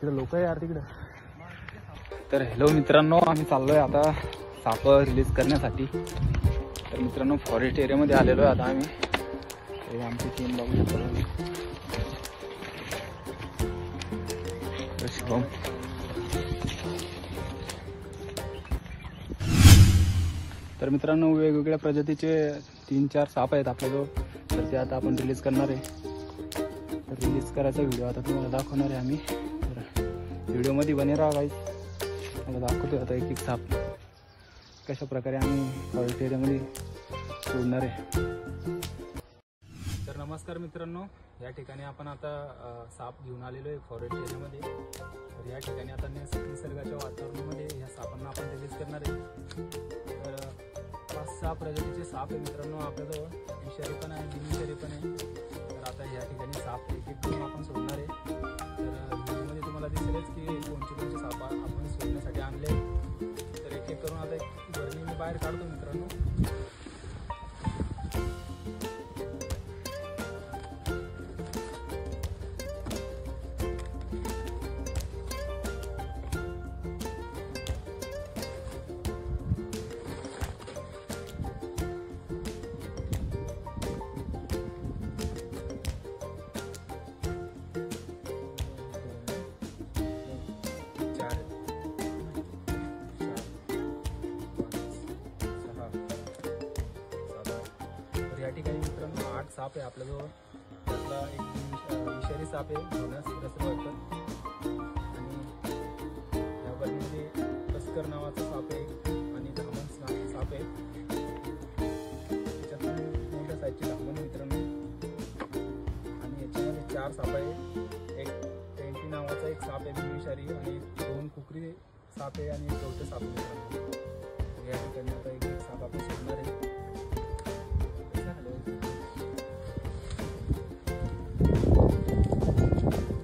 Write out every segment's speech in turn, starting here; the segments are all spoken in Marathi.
तिकडे लोक आहे यार तिकडे. तर हॅलो मित्रांनो, आम्ही चाललोय आता साप रिलीज करण्यासाठी. तर मित्रांनो फॉरेस्ट एरियामध्ये आलेलो आहे आता आम्ही. आमची टीम बघू शकतो. तर मित्रांनो वेगवेगळ्या प्रजातीचे 3-4 साप आहेत आपल्याजवळ. तर ते आता आपण रिलीज करणार आहे. तर रिलीज करायचा व्हिडिओ आता तुम्हाला दाखवणार आहे आम्ही. तर व्हिडिओमध्ये बने राहा गाईस. मला दाखवतो आता एक साप कशा प्रकारे आम्ही फॉरेस्ट एरियामध्ये सोडणार आहे. तर नमस्कार मित्रांनो, या ठिकाणी आपण आता साप घेऊन आलेलो आहे फॉरेस्ट एरियामध्ये. तर या ठिकाणी आता निसर्गाच्या वातावरणामध्ये ह्या सापांना आपण रिलीज करणार आहे. तर 5-6 प्रजातीचे साप आहे मित्रांनो आपल्याजवळ. विषारी पण आहे, बिनविषारी पण आहे. तर आता या ठिकाणी साप एक एक करून आपण सोडणार आहे. तर व्हिडिओमध्ये तुम्हाला दिसेलच की कोणते साप आपण सोडण्यासाठी आणले. तर एक एक करून आता एक बरणी मी बाहेर काढतो मित्रांनो. या ठिकाणी मित्रांनो 8 साप आहे आपल्याजवळ. त्यातला एक विषारी साप आहे, म्हणूनच रसरवायचं. आणि या बरणीमध्ये तस्कर नावाचा साप आहे आणि धामण साप आहे. त्याच्यातून मोठ्या साईजची धामण मित्रांनो. आणि याच्यामध्ये 4 साप आहे. एक पेंटी नावाचा एक साप आहे बिनविषारी, आणि 2 कुकरी साप आहे आणि 1 गवटे साप आहे. या ठिकाणी आता एक साप आपण सोडणार आहे.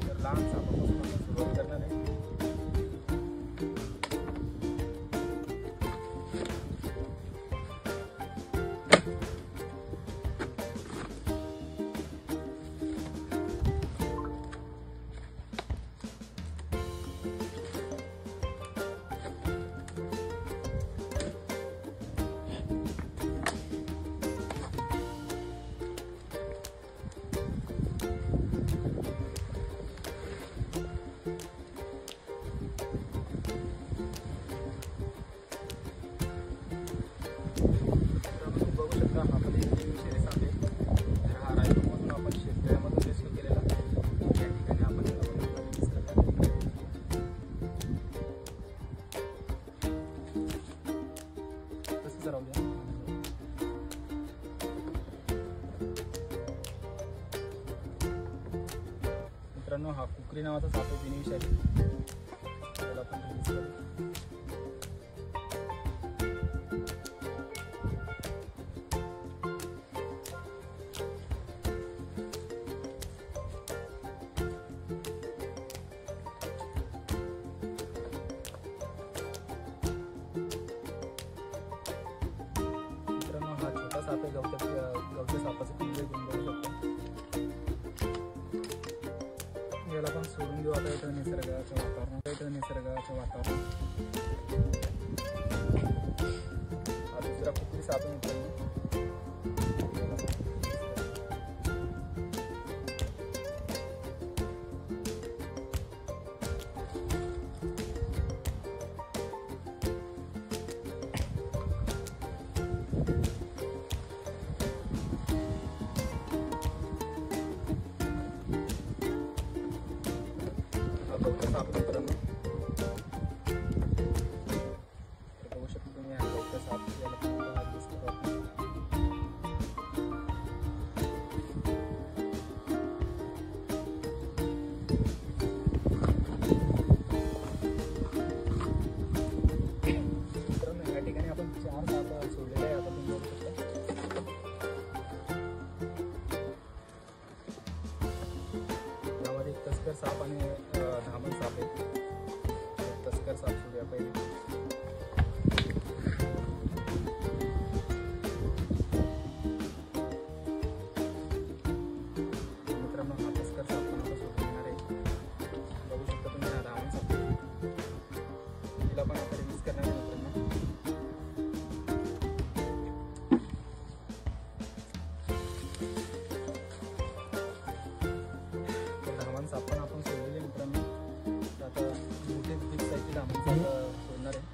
तर लहान सापापासून आपण सुरुवात करणार आहे. मित्रांनो हा कुकरी नावाचा साप आहे बिनविषारी. त्याला आपण रिलीज करू. मित्रांनो हा छोटा साप आहे, गवत्या सापाचं पिंजरे घेऊन बघू शकतो. याला पण सोडून देऊ आता. इथं निसर्गाचं वातावरण. हा दुसरा कुकरी साप आहे मित्रांनो. साप मित्रांनो बघू शकतो तुम्ही. हा गवता साप याला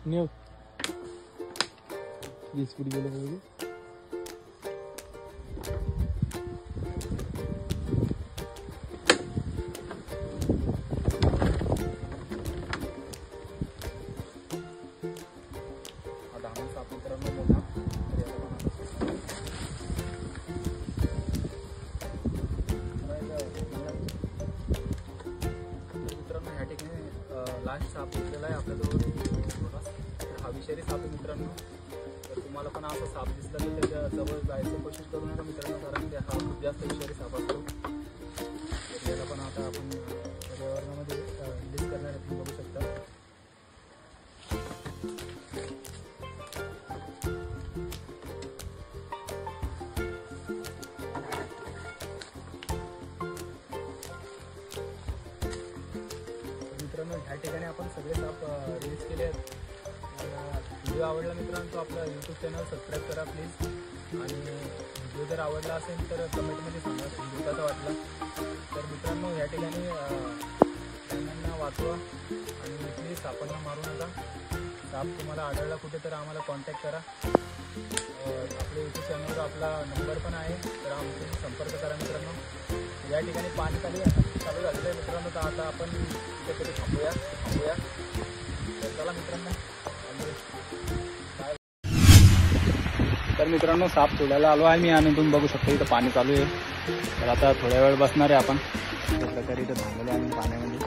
नेव 20 फूट गेलं पाहिजे. लास्ट साप दिसलेला आहे आपल्याजवळ. हा विषारी साप आहे मित्रांनो. तर तुम्हाला पण असा साप दिसला तर त्याच्या जवळ जायचं कोशिश करू नका मित्रांनो, कारण की हा खूप जास्त विषारी साप असतो. तर त्याला पण आता आपण पर्यावरणामध्ये रिलीज करणार आहे, तुम्ही बघू शकता. ह्या ठिकाणी आपण सगळे साप रिलीज केले आहेत. व्हिडिओ आवडला मित्रांनो तो आपला यूट्यूब चॅनल सबस्क्राईब करा प्लीज. आणि व्हिडिओ जर आवडला असेल तर कमेंटमध्ये सांगा व्हिडिओ कसा वाटला. तर मित्रांनो ह्या ठिकाणी प्राण्यांना वाचवा आणि प्लीज सापांना मारू नका. साप तुम्हाला आढळला कुठे तर आम्हाला कॉन्टॅक्ट करा. आपल्या यूट्यूब चॅनलवर आपला नंबर पण आहे, तर आमच्याशी संपर्क करा मित्रांनो. या ठिकाणी पाणी चालू झालेलं आहे मित्रांनो. तर आता आपण कुठेतरी थांबूया. तर चला मित्रांनो. तर मित्रांनो साप सोडायला आलो आहे मी आणि तुम्ही बघू शकता इथं पाणी चालू आहे. तर आता थोड्या वेळ बसणार आहे आपण. अशा प्रकारे इथं थांबलेले आम्ही पाण्यामध्ये.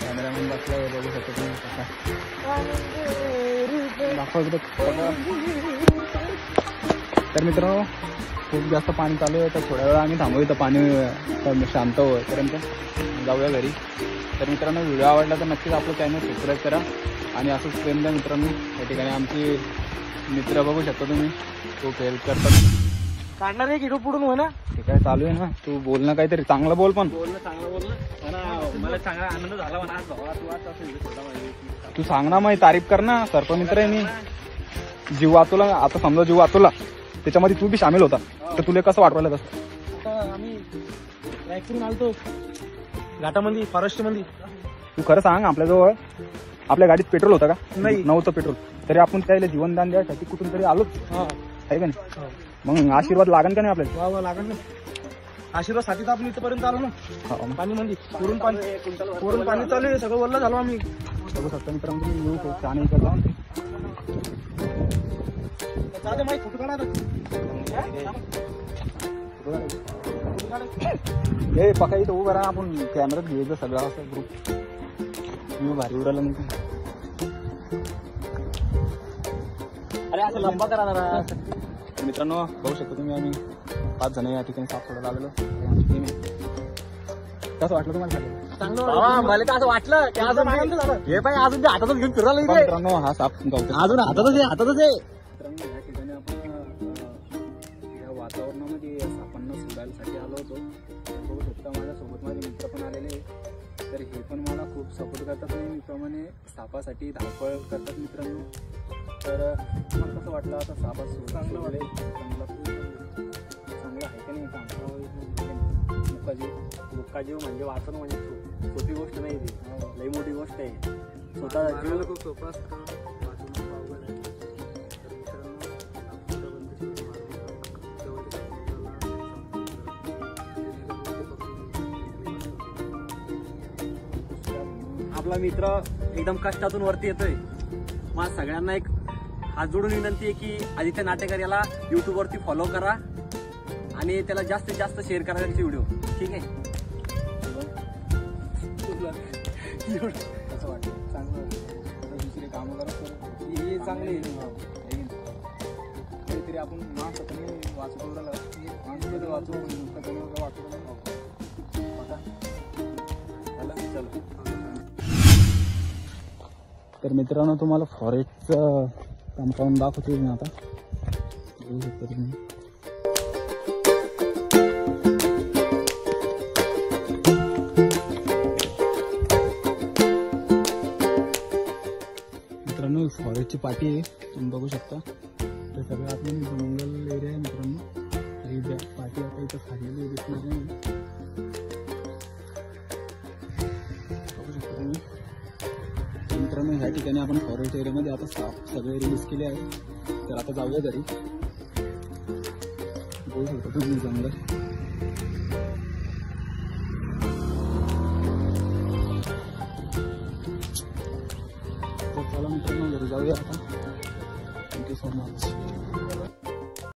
कॅमेरामॅन बसला आहे, बघू शकता तुम्ही कसा दाखवतो. तर मित्रांनो खूप जास्त पाणी चालू आहे. तर थोड्या वेळा आम्ही थांबू इथं पाणी शांत होईपर्यंत जाऊया घरी. तर मित्रांनो व्हिडिओ आवडला तर नक्कीच आपलं चॅनल सबस्क्राईब करा आणि असंच प्रेम द्या मित्रांनो. या ठिकाणी आमची मित्र बघू शकता तुम्ही, खूप हेल्प करतात. काढणार आहे की पुढून हो ना. ते काय चालू आहे ना, तू बोल ना काहीतरी चांगलं बोल. पण चांगलं बोल ना, मला चांगला आनंद झाला म्हणा. तू सांग ना, मग तारीफ कर ना. सर्पमित्र आहे मी. जीव वाचवला. आता समजा जीव वाचवला त्याच्यामध्ये तू बी सामील होता, तर तुला कसं वाटवायला? तसं आता आम्ही रायपूरून आलतो घाटामध्ये, फॉरेस्ट मध्ये. तू खरं सांग, आपल्याजवळ आपल्या गाडीत पेट्रोल होतं का? नाही नव्हतं पेट्रोल. तरी आपण त्याला जीवनदान द्यायसाठी कुठून तरी आलोच आहे का नाही? मग आशीर्वाद लागन का नाही आपल्याला? वा लागण ना. आशीर्वाद साठी तर आपण इथपर्यंत आलो ना. पाणी मध्ये पुरून पाणी चालू आहे. सगळं वल्ल झालो आम्ही. बघू शकता मित्रांनो तुम्ही. येऊ खूप छान इकडला. माहिती फोटो काढा. हे पका इथं उभं राहा. आपण कॅमेरात घ्यायचं सगळा असं ग्रुप. मी भारी उडाला नाही. अरे असं लंबा करा जरा. मित्रांनो बघू शकता तुम्ही, आम्ही 5 जण या ठिकाणी साप सोडायला आलेलो. कसं वाटलं तुम्हाला? चांगलं. मला तर असं वाटलं की अजून हे पाहिजे, अजून ते हातातच घेऊन फिरायला इथे. मित्रांनो हा साप गावतो अजून हातातच आहे. मित्रांनो या ठिकाणी आपण या वातावरणामध्ये सापांना सोडायसाठी आलो होतो. बघू शकता माझ्यासोबत माझे मित्र पण आलेले. तर हे पण मला खूप सपोर्ट करतात. नेहमीप्रमाणे सापासाठी धावपळ करतात मित्रांनो. तर तुम्हाला कसं वाटलं आता सापात? चांगलं आहे का नाही? मुक्का जीव म्हणजे वाचणं म्हणजे सोपी गोष्ट नाही. ती लई मोठी गोष्ट आहे. स्वतः जीव खूप सोपं असतं. आपला मित्र एकदम कष्टातून वरती येतोय. मला सगळ्यांना एक हात जोडून विनंती आहे की आदित्य नाटेकर याला YouTube वरती फॉलो करा आणि त्याला जास्तीत जास्त शेअर करा त्यांचे व्हिडिओ. ठीक आहे? कसं वाटतं? चांगलं. दुसरे कामं करत हे चांगले काहीतरी आपण माणसाने वाचू माणसाकडे वाचू वाचू. तर मित्रांनो तुम्हाला फॉरेस्टचं कंपाऊंड दाखवतो मी आता. बघू शकता तुम्ही. मित्रांनो फॉरेस्टची पाटी आहे, तुम्ही बघू शकता. ते सगळं आपण जंगल एरिया आहे मित्रांनो. ही पाटी आता इथं खाल्लेली दिसणार नाही. बघू शकता मित्रांनो ह्या ठिकाणी आपण फॉरेस्ट एरियामध्ये आता साप सगळे रिलीज केले आहे. तर आता जाऊया घरी. बघू शकता तुम्ही जंगल. तर चला मित्रांनो घरी जाऊया आता. Thank you so much.